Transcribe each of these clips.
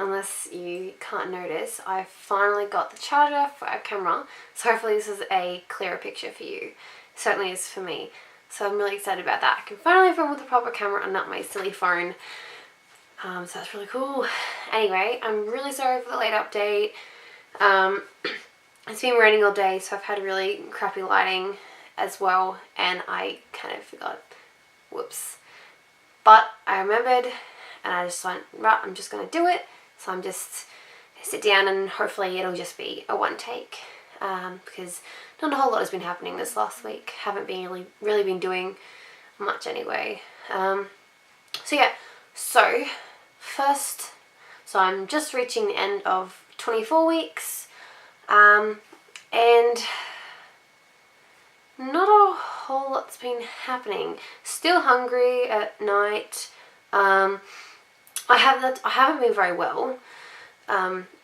unless you can't notice, I finally got the charger for our camera, so hopefully this is a clearer picture for you. It certainly is for me, so I'm really excited about that. I can finally film with a proper camera and not my silly phone, so that's really cool. Anyway, I'm really sorry for the late update. It's been raining all day, so I've had really crappy lighting as well, and I kind of forgot. Whoops. But I remembered, and I just went, right, I'm just going to do it. So I'm just going to sit down and hopefully it'll just be a one take, because not a whole lot has been happening this last week. Haven't been really been doing much anyway. So yeah, so first, so I'm just reaching the end of 24 weeks, and not a whole lot's been happening. Still hungry at night. I haven't been very well.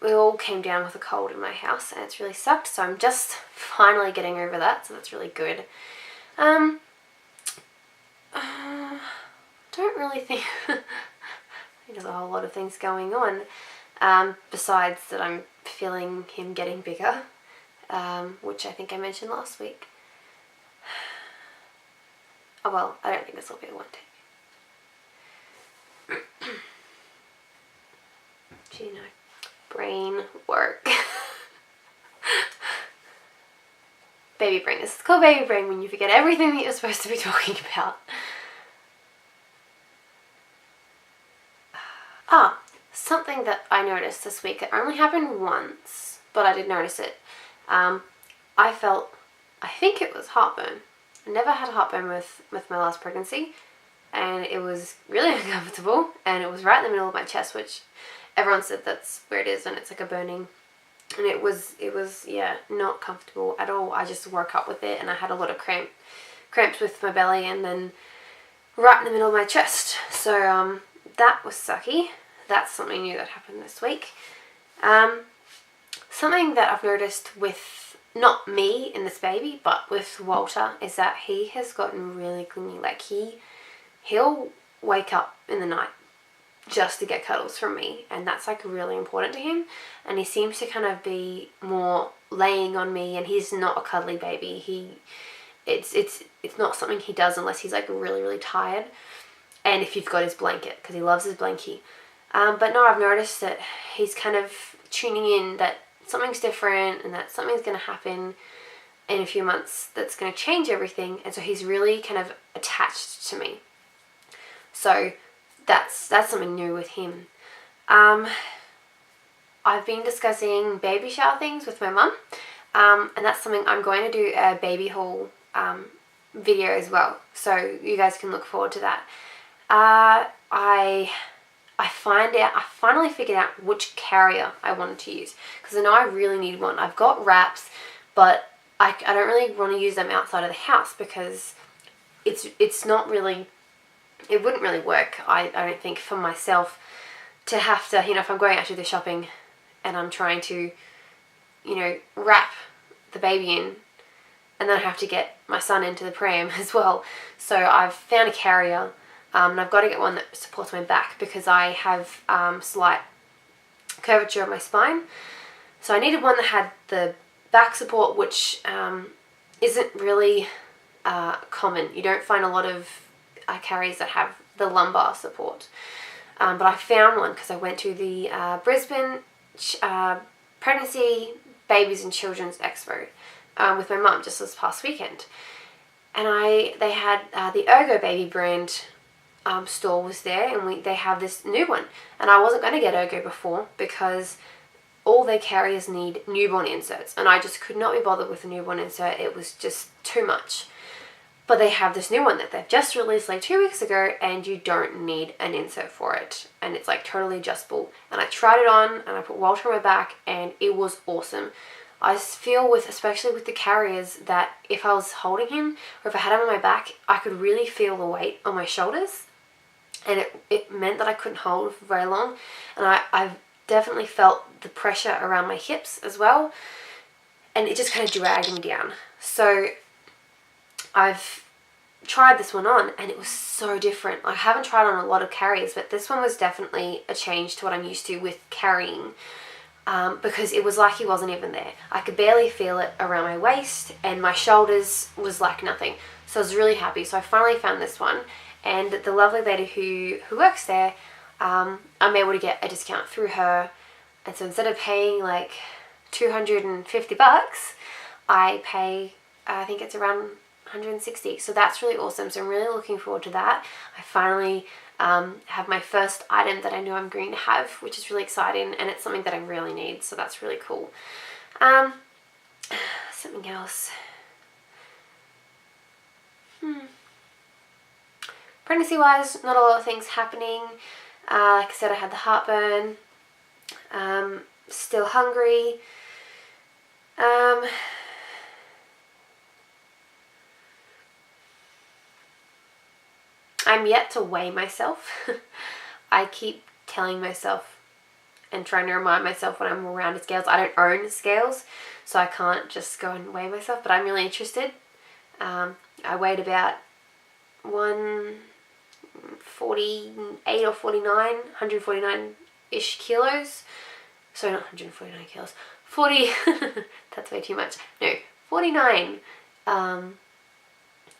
We all came down with a cold in my house and it's really sucked, so I'm just finally getting over that, so that's really good. Don't really think there's a whole lot of things going on, besides that I'm feeling him getting bigger, which I think I mentioned last week. Oh well, I don't think this will be a one take. You know, brain work. Baby brain. This is called baby brain when you forget everything that you're supposed to be talking about. Something that I noticed this week. It only happened once, but I did notice it. I think it was heartburn. I never had heartburn with my last pregnancy, and it was really uncomfortable, and it was right in the middle of my chest, which everyone said that's where it is, and it's like a burning, and it was yeah, not comfortable at all. I just woke up with it and I had a lot of cramps with my belly, and then right in the middle of my chest, so that was sucky. That's something new that happened this week. Something that I've noticed with not me and this baby, but with Walter, is that he has gotten really clingy. Like he'll wake up in the night just to get cuddles from me, and that's like really important to him, and he seems to kind of be more laying on me, and he's not a cuddly baby. It's not something he does unless he's like really tired, and if you've got his blanket, because he loves his blankie. But no, I've noticed that he's kind of tuning in that something's different and that something's going to happen in a few months that's going to change everything, and so he's really kind of attached to me. So that's something new with him. I've been discussing baby shower things with my mum, and that's something I'm going to do a baby haul video as well, so you guys can look forward to that. I finally figured out which carrier I wanted to use, because I know I really need one. I've got wraps, but I don't really want to use them outside of the house because it's not really, it wouldn't really work, I don't think, for myself to have to, if I'm going out to the shopping and I'm trying to, wrap the baby in, and then I have to get my son into the pram as well. So I've found a carrier, and I've got to get one that supports my back because I have slight curvature of my spine. So I needed one that had the back support, which isn't really common. You don't find a lot of carriers that have the lumbar support. But I found one because I went to the Brisbane Pregnancy, Babies and Children's Expo with my mum just this past weekend. And they had the Ergo Baby brand store was there, and they have this new one, and I wasn't going to get Ergo before because all their carriers need newborn inserts, and I just could not be bothered with a newborn insert. It was just too much. But they have this new one that they've just released like 2 weeks ago, and you don't need an insert for it, and it's like totally adjustable. And I tried it on, and I put Walter on my back, and it was awesome. I feel especially with the carriers, that if I was holding him or if I had him on my back, I could really feel the weight on my shoulders, and it meant that I couldn't hold for very long. And I've definitely felt the pressure around my hips as well, and it just kind of dragged me down. So I've tried this one on and it was so different. I haven't tried on a lot of carriers, but this one was definitely a change to what I'm used to with carrying, because it was like he wasn't even there. I could barely feel it around my waist, and my shoulders was like nothing. So I was really happy. So I finally found this one, and the lovely lady who works there, I'm able to get a discount through her. And so instead of paying like $250, I pay, I think it's around 160. So that's really awesome. So I'm really looking forward to that. I finally have my first item that I know I'm going to have, which is really exciting, and it's something that I really need. So that's really cool. Something else. Pregnancy wise, not a lot of things happening. Like I said, I had the heartburn. Still hungry. I'm yet to weigh myself. I keep telling myself and trying to remind myself when I'm around the scales. I don't own scales, so I can't just go and weigh myself, but I'm really interested. I weighed about 148 or 49, 149-ish kilos. So not 149 kilos, 40, that's way too much. No, 49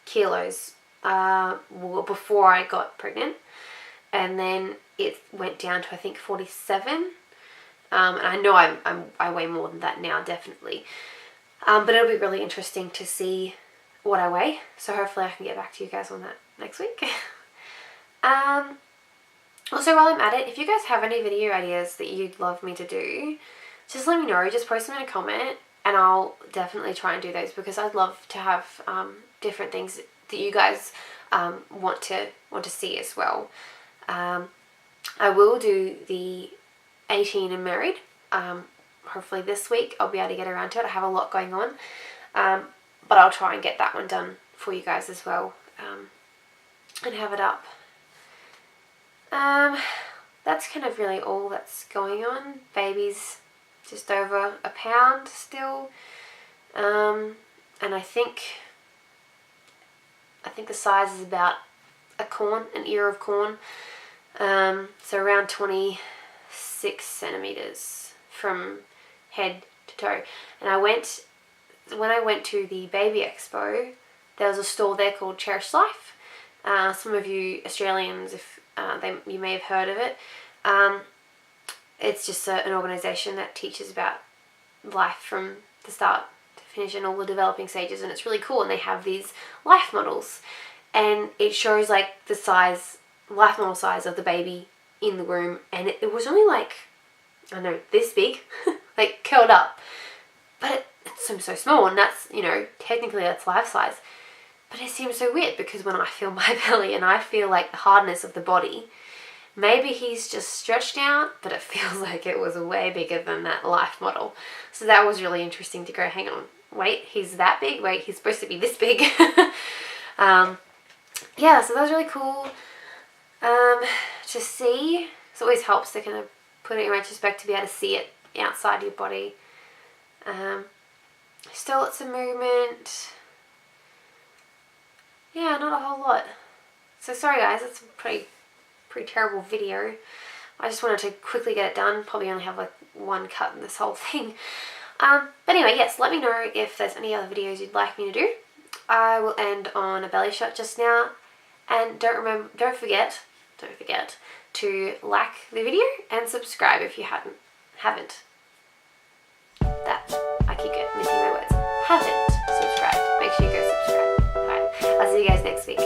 kilos before I got pregnant, and then it went down to I think 47, and I know I weigh more than that now, definitely, but it'll be really interesting to see what I weigh, so hopefully I can get back to you guys on that next week. Also, while I'm at it, if you guys have any video ideas that you'd love me to do, just let me know. Just post them in a comment and I'll definitely try and do those, because I'd love to have different things that you guys want to see as well. I will do the 18 and married. Hopefully this week I'll be able to get around to it. I have a lot going on, but I'll try and get that one done for you guys as well, and have it up. That's kind of really all that's going on. Baby's just over a pound still, and I think the size is about an ear of corn, so around 26 centimeters from head to toe. And when I went to the baby expo, there was a store there called Cherish Life. Some of you Australians, if you may have heard of it. It's just an organisation that teaches about life from the start to finish and all the developing stages, and it's really cool. And they have these life models, and it shows like the life model size of the baby in the womb, and it was only like, I don't know, this big, like curled up, but it seems so small, and that's, you know, technically that's life size. But it seems so weird, because when I feel my belly and I feel like the hardness of the body, maybe he's just stretched out, but it feels like it was way bigger than that life model. So that was really interesting to go, hang on, wait, he's that big? Wait, he's supposed to be this big? Yeah, so that was really cool to see. It always helps to kind of put it in retrospect, to be able to see it outside your body. Still lots of movement. Yeah, not a whole lot. So sorry guys, it's a pretty terrible video. I just wanted to quickly get it done. Probably only have like one cut in this whole thing. But anyway, yes, let me know if there's any other videos you'd like me to do. I will end on a belly shot just now. And don't forget to like the video and subscribe if you haven't. I keep missing my words. Haven't subscribed. Make sure you go subscribe. Alright, I'll see you guys next week.